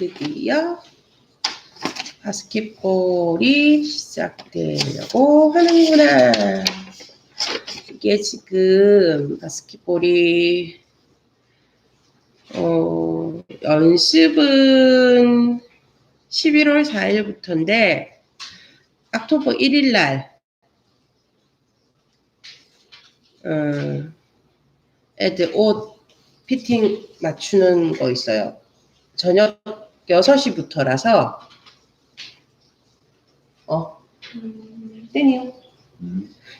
드디어 바스켓볼이 시작되려고 하는구나. 이게 지금 바스켓볼이 연습은 11월 4일부터인데 옥토버 1일 날 애들 옷 피팅 맞추는 거 있어요. 저녁 6시부터라서 땡이요.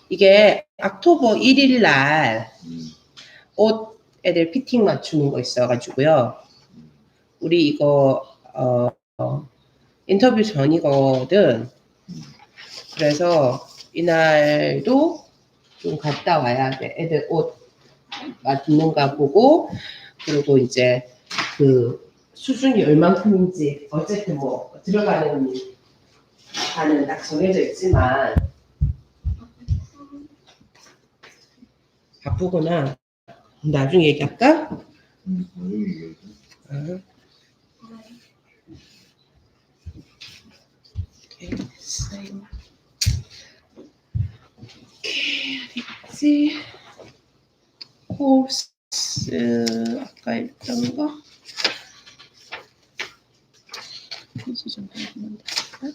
이게 옥토버 1일 날 옷 애들 피팅 맞추는 거 있어가지고요. 우리 이거 인터뷰 전이거든. 그래서 이날도 좀 갔다 와야 돼. 애들 옷 맞는가 보고, 그리고 이제 그 수준이 얼만큼인지 어쨌든 뭐 들어가는 반은 딱 정해져 있지만 바쁘구나. 나중에 얘기할까? 어디지? 코스 아까 했던 거 페이지 좀 보면 될까?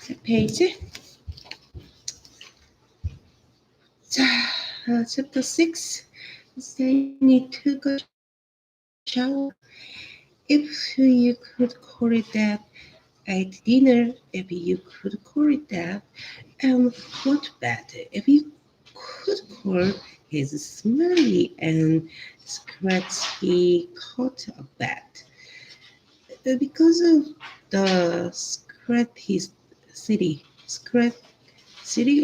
세 페이지. 자, chapter 6. Stanley took a shower, if you could call it that. Ate dinner, if you could call it that. And went to bed, if you could call his smelly and scratchy coat a bed. Because of the scratchy city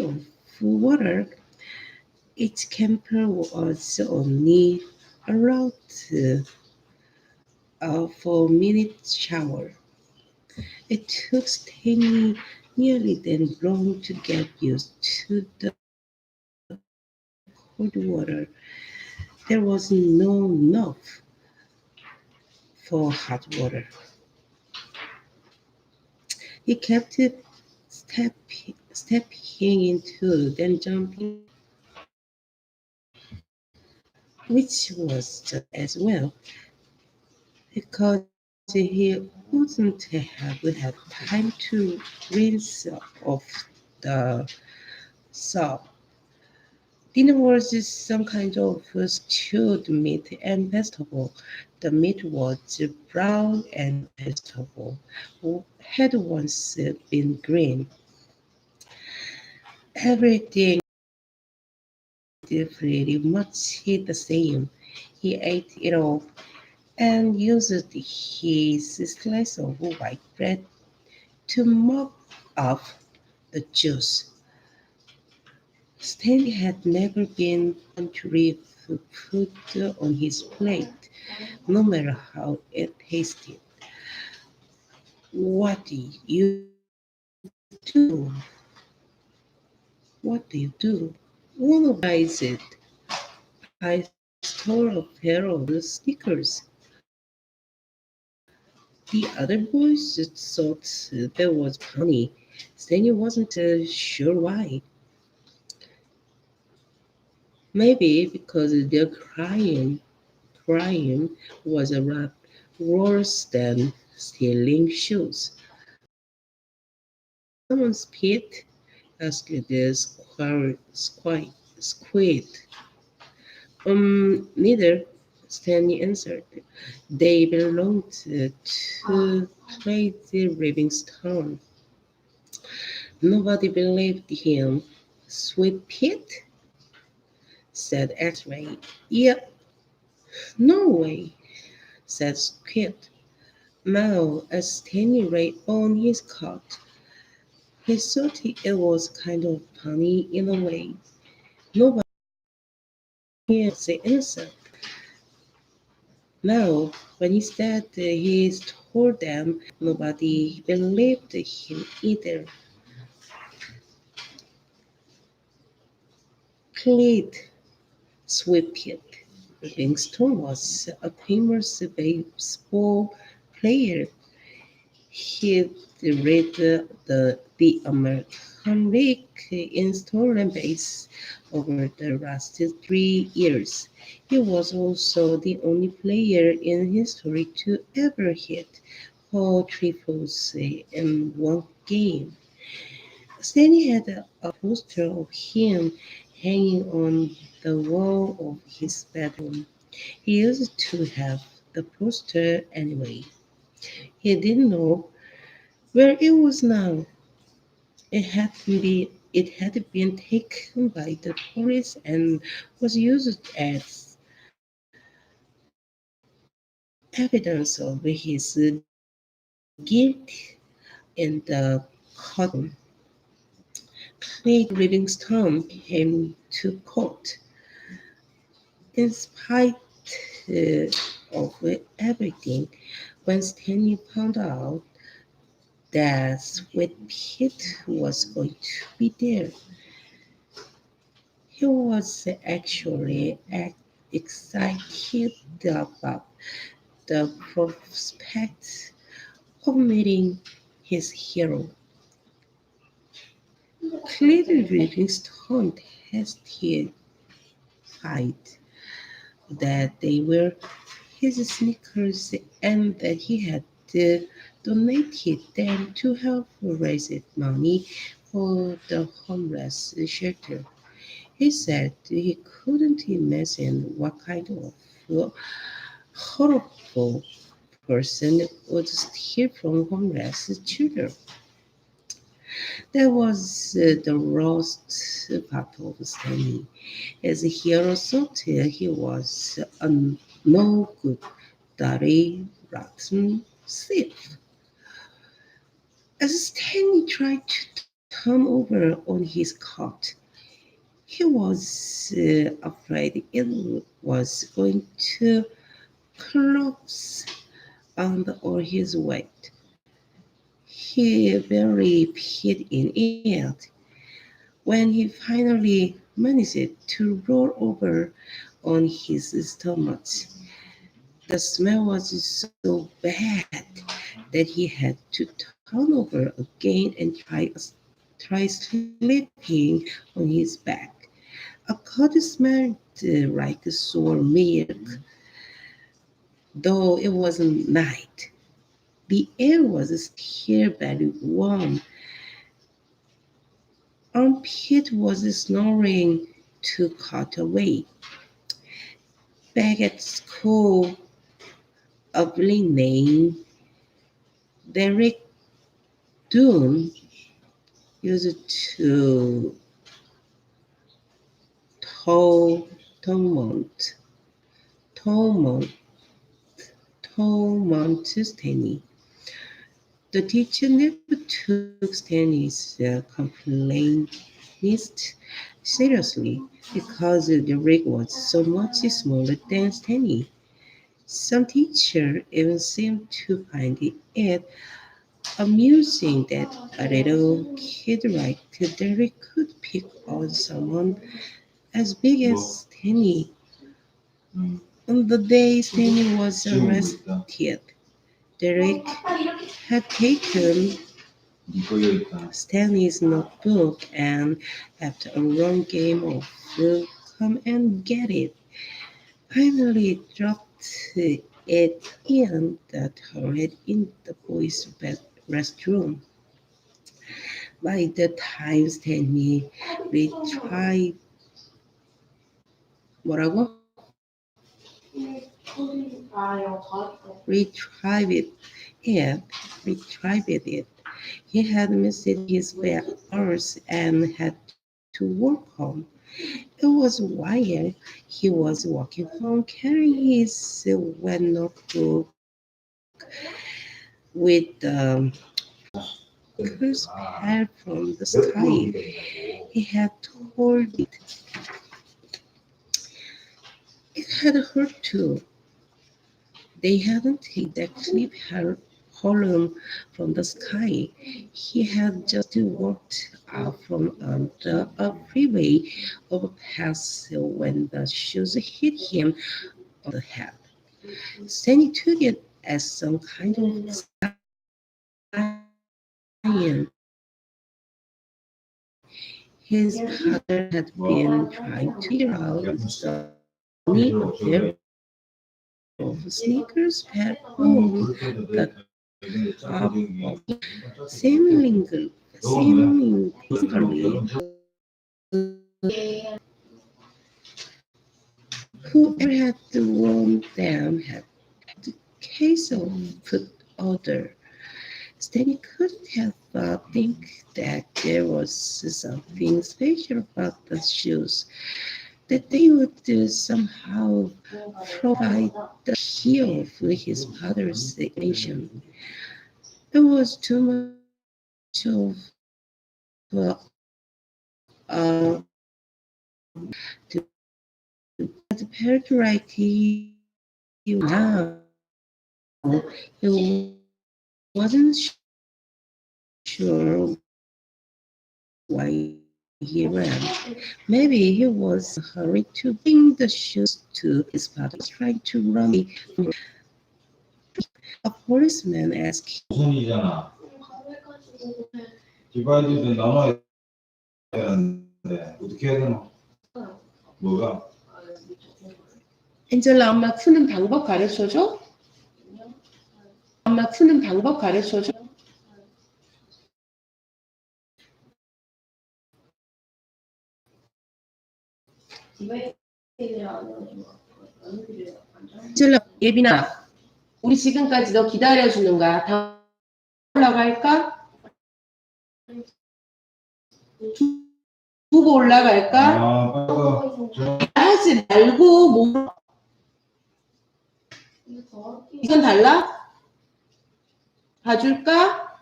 of water, its camper was only allowed a 4-minute shower. It took Stanley nearly that long to get used to the cold water. There was no enough for hot water. He kept stepping into, then jumping, which was just as well, because he wouldn't have had time to rinse off the soap. Dinner was some kind of stewed meat and vegetable. The meat was brown and vegetable had once been green. Everything pretty much the same. He ate it all and used his slice of white bread to mop up the juice. Stanley had never been one to leave food on his plate, no matter how it tasted. What do you do? What do you do? One of I said, I stole a pair of sneakers. The other boys thought that was funny. Stanley wasn't sure why. Maybe because their crime was a lot worse than stealing shoes. Someone spit, asked the squid. Neither, Stanley answered. They belonged to Tracy Livingstone. Nobody believed him. Sweet Pete? Said X-Ray. Yep. No way, said Squid. Now, as Stanley lay on his cot, he thought it was kind of funny in a way. Nobody heard the answer. Now, when he said he told them, nobody believed him either. Clyde Sweetpit Livingstone was a famous baseball player. He read the American League in stolen base over the last 3 years. He was also the only player in history to ever hit 4 triples in one game. Stanley had a poster of him hanging on the wall of his bedroom. He used to have the poster anyway. He didn't know where it was now. It had been taken by the police and was used as evidence of his guilt in the courtroom. Craig Livingston came to court in spite of everything. When Stanley found out that Sweet Pete was going to be there, he was actually excited about the prospect of meeting his hero. Clearly, Livingstone testified that they were his sneakers and that he had donated them to help raise money for the homeless shelter. He said he couldn't imagine what kind of horrible person would steal from homeless children. That was the worst part of Stanley, as hero thought he was a no good, dirty, rotten thief. As Stanley tried to turn over on his cot, he was afraid it was going to collapse under all his weight. He barely fit in it. When he finally managed to roll over on his stomach, the smell was so bad that he had to turn over again and try sleeping on his back. A cod smelled like sour milk, though it wasn't night. The air was still very warm. Armpit was snoring to cut away. Back at school, a bully named Derek Doon used to tow torment, torment, torment Stanley. The teacher never took Stanley's complaints seriously because the rig was so much smaller than Stanley. Some teachers even seemed to find it amusing that a little kid like Derek could pick on someone as big as Stanley. On the day Stanley was arrested, Derek had taken Stanley's notebook and, after a long game of come and get it, finally dropped it in the toilet in the boys' restroom. By the time Stanley retrieved 뭐라고? Retrieved it, retrieved it. He had missed his hours and had to walk home. It was while he was walking home carrying his wet notebook with crisp hair from the sky. He had told it had hurt too. They hadn't taken the clip column from the sky. He had just walked out from a freeway overpass when the shoes hit him on the head. Stanley took it as some kind of science. His father had been trying to figure out the need of their of sneakers at home, the top of seemingly whoever had worn them had the case of foot odor. Stanley couldn't help but think that there was something special about the shoes, that they would somehow provide the appeal of his father's nation. There was too much of uh, to the parrot he now. He wasn't sure why he ran. Maybe he was in a hurry to bring the shoes to his father. He was trying to run away from a policeman asked 우선이잖아. 디바이드도 나눠야 되는데 어떻게 해야 되나? 뭐가? 엔젤라 엄마 푸는 방법 가르쳐줘? 엄마 푸는 방법 가르쳐줘? 엔젤라 예빈아 우리 지금까지 너 기다려주는 거야. 다 올라갈까? 두고 올라갈까? 하지 말고 뭐 이건 달라? 봐줄까?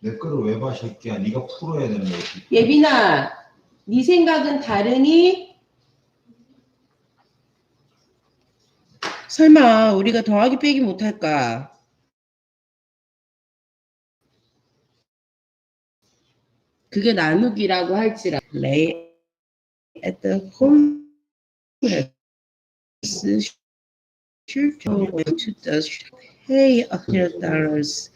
내 거를 왜 봐, 새끼야? 네가 풀어야 되는 거지. 예빈아, 네 생각은 다르니? 설마 우리가 더하기 빼기 못할까? 그게 나누기라고 할지라. Lay at the home children went to the pay $100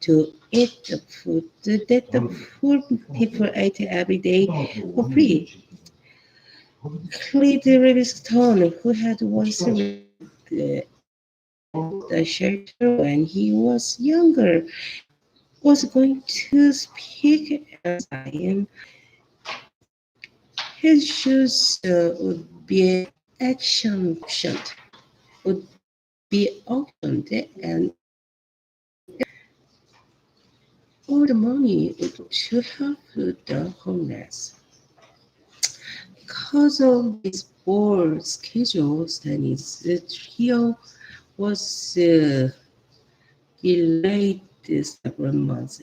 to eat the food that the poor people ate every day for free. Clyde Livingstone, who had once lived the shelter when he was younger, was going to speak as I am. His shoes would be would be auctioned, and all the money would to help the homeless. Because of his board schedule, Stanley's trio was delayed several months.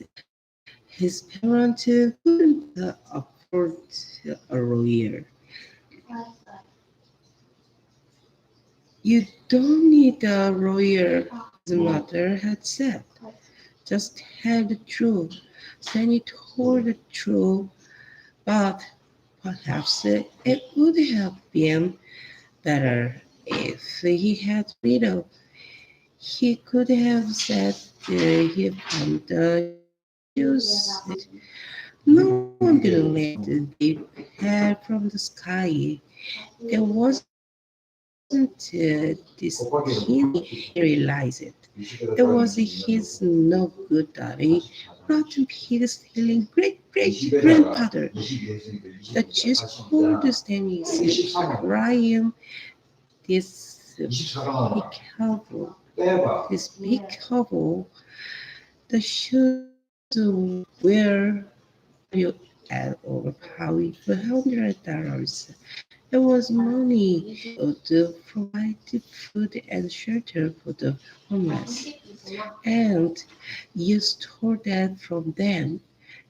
His parents couldn't afford a lawyer. You don't need a lawyer, his mother had said. Just tell the truth. Stanley told the truth, but perhaps it would have been better if he had little. He could have said he found the shoes. No one believed they fell from the sky. It wasn't this keen he realized it. It was his no good daddy, rotten pig stealing great grandfather that just called Stanley's Ryan. This careful, be careful. The shoes were you at over $100. There was money to provide food and shelter for the homeless, and you stole that from them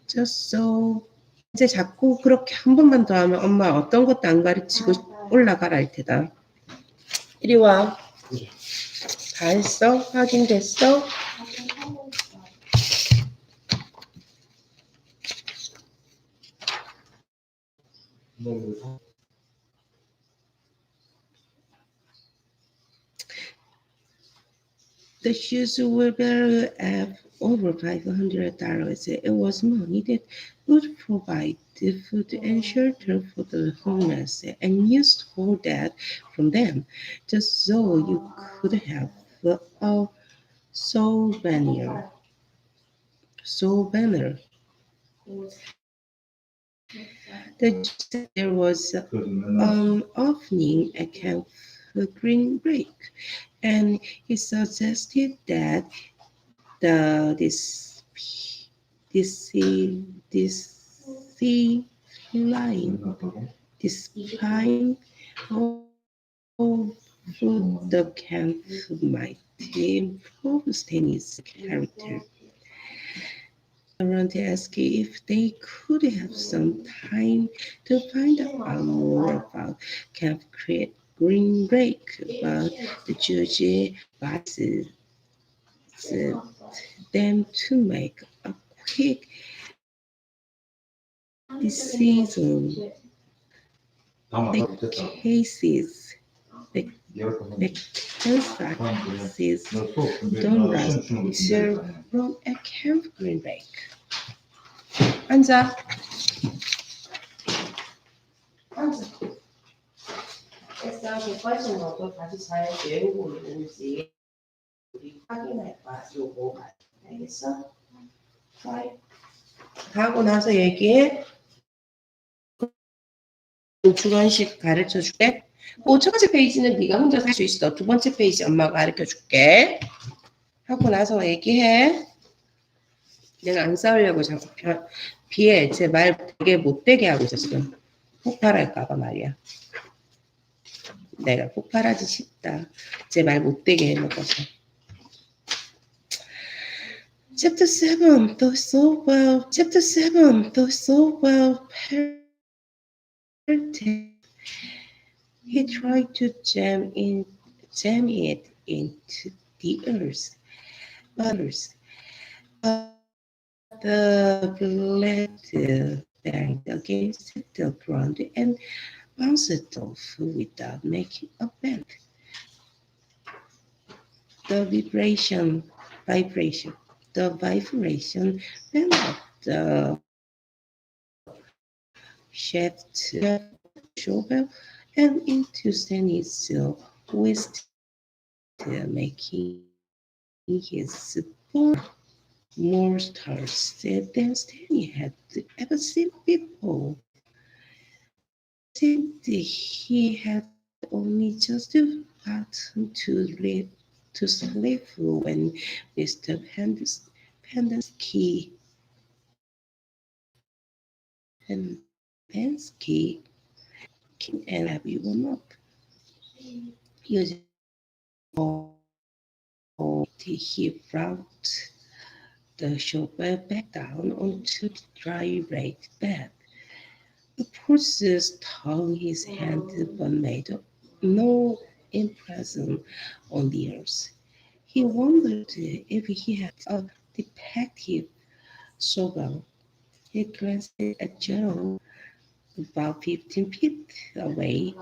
just so. 이제 자꾸 그렇게 한 번만 더 하면 엄마 어떤 것도 안 가르치고 올라가라 할 테다. 이리 와. 다 했어? 확인됐어? The shoes were valued at over $500. It was money that would provide the food and shelter for the homeless and used for that from them, just so you could have a souvenir. Souvenir. The judge said there was 그래서 맨날 an opening at Camp Green Break, and he suggested that the discipline 끝났다고? discipline of the camp might improve Stanley's character. Around asked if they could have some time to find out more about Camp Green Break, but the judge advises them to make a quick decision. 다만 The 됐다. cases, the 네가 또 cases 너 수업 준비해. don't 나 last 시험 치는 거 till 준비해. from at Camp Green Break. 앉아. 앉아. 그래서 백과점 것도 다시 잘 외우고 있는지 우리 확인할 거야. 요거 알겠어? right. 하고 나서 얘기해. 주관식 가르쳐 줄게. 그 첫 번째 페이지는 네가 혼자 할 수 있어. 두 번째 페이지 엄마가 가르쳐 줄게. 하고 나서 얘기해. 내가 안 싸우려고 자꾸 비해 제 말 되게 못되게 하고 있어 지금. 폭발할까봐 말이야. 내가 폭발하지 싶다. 제 말 못되게 해먹어서. Chapter 7, though so well. Chapter 7, though so well parented, he tried to jam it into the earth. But the blade banged against the ground and bounced off without making a bend. The vibration bent up the shaft shovel and into Stanley's waist, making his bone more stars than Stanley had ever seen before. Since he had only just gotten to sleep when Mr. Pendersky came and everyone up. Using he brought the shovel back down onto the dry rake bed. The horses tongue his hand but made no impression on the earth. He wondered if he had a defective shovel. He glanced at Joe, about 15 feet away,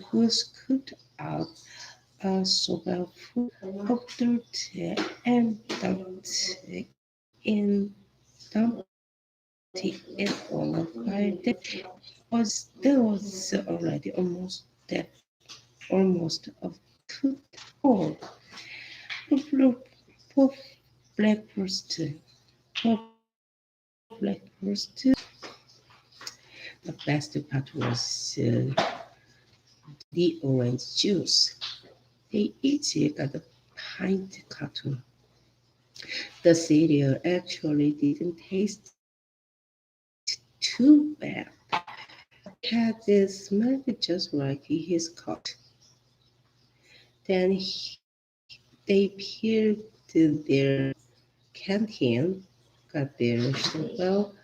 who scooped out a shovel full of dirt and in dumped it on a fire that was already almost a foot tall. Poor breakfast. For breakfast, the best part was the orange juice. They each got a pint carton. The cereal actually didn't taste too bad. Had smelled just like his coat. Then they peeled their canteen, got their shovel,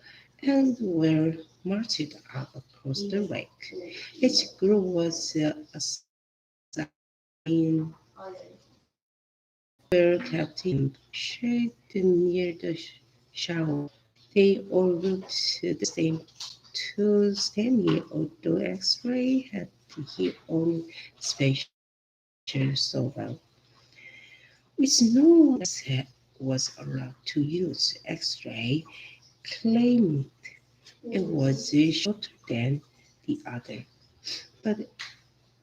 and were marched out across the lake. Each group was assigned were kept in shade near the shower. They all looked the same to Stanley, although X-Ray had his own special shovel. which no one else was allowed to use. X-ray claimed it was shorter than the other, but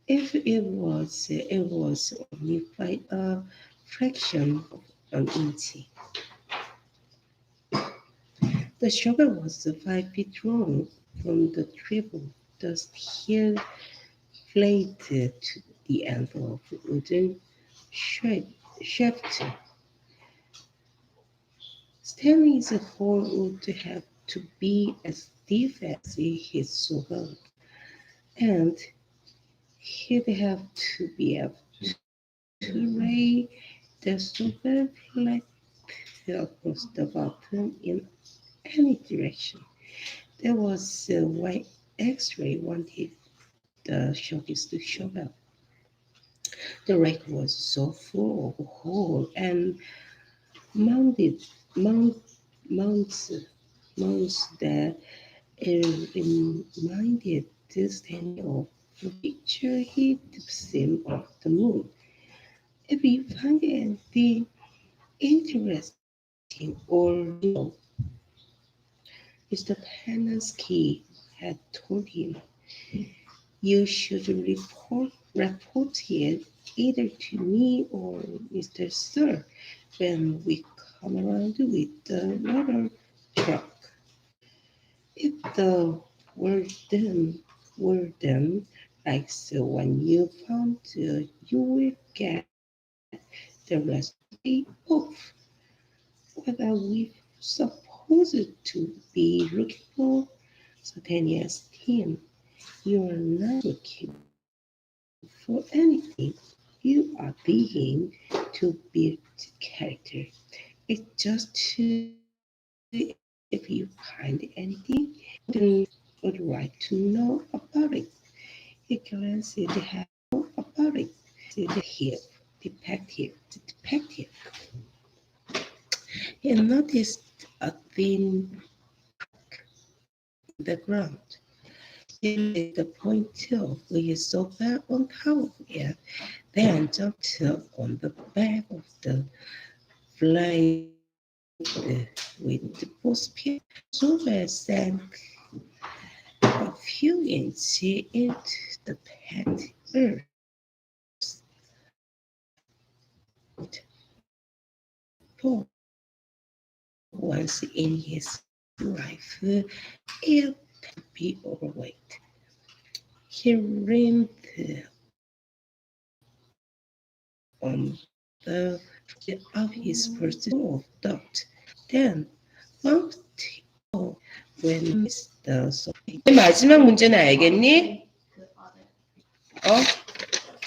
if it was only by a fraction of an inch. The shovel was 5 feet long from the triple dust hill blade to the end of wooden shaft. Stanley's hole would have to be as deep as his shovel, and he'd have to be able to lay the shovel flat across the bottom in any direction. That was why X-ray wanted the shortest shovel. The rake was so full of holes and mounted mount, mounts, mounts that it reminded Stanley of the picture he'd seen of the moon. If you find anything interesting or unusual, Mr. Penensky had told him, you should report it either to me or Mr. Sir when we come around with the water truck. If the warden likes when you found, you will get the rest of the day off. What are we supposed to be looking for? Spontaneous team. You are not looking for anything. You are being to build character. It's just if you find anything, then would like to know about it. He glanced about it. Detective, detective. He noticed a thin in the ground. He laid the point of his sofa on top of it, then jumped on the back of the flight with the postpiece. Sofa sank a few inches into the packed earth. For once in his life, it can be overweight. He leaned on the of his first of doubt. Then bumped when Mr. 맨 마지막 문제는 알겠니?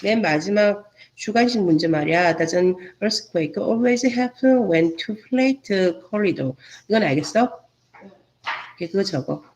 맨 마지막 주관식 문제 말이야. Doesn't earthquake always happen when two flat corridor. 이건 알겠어? 그거 적어.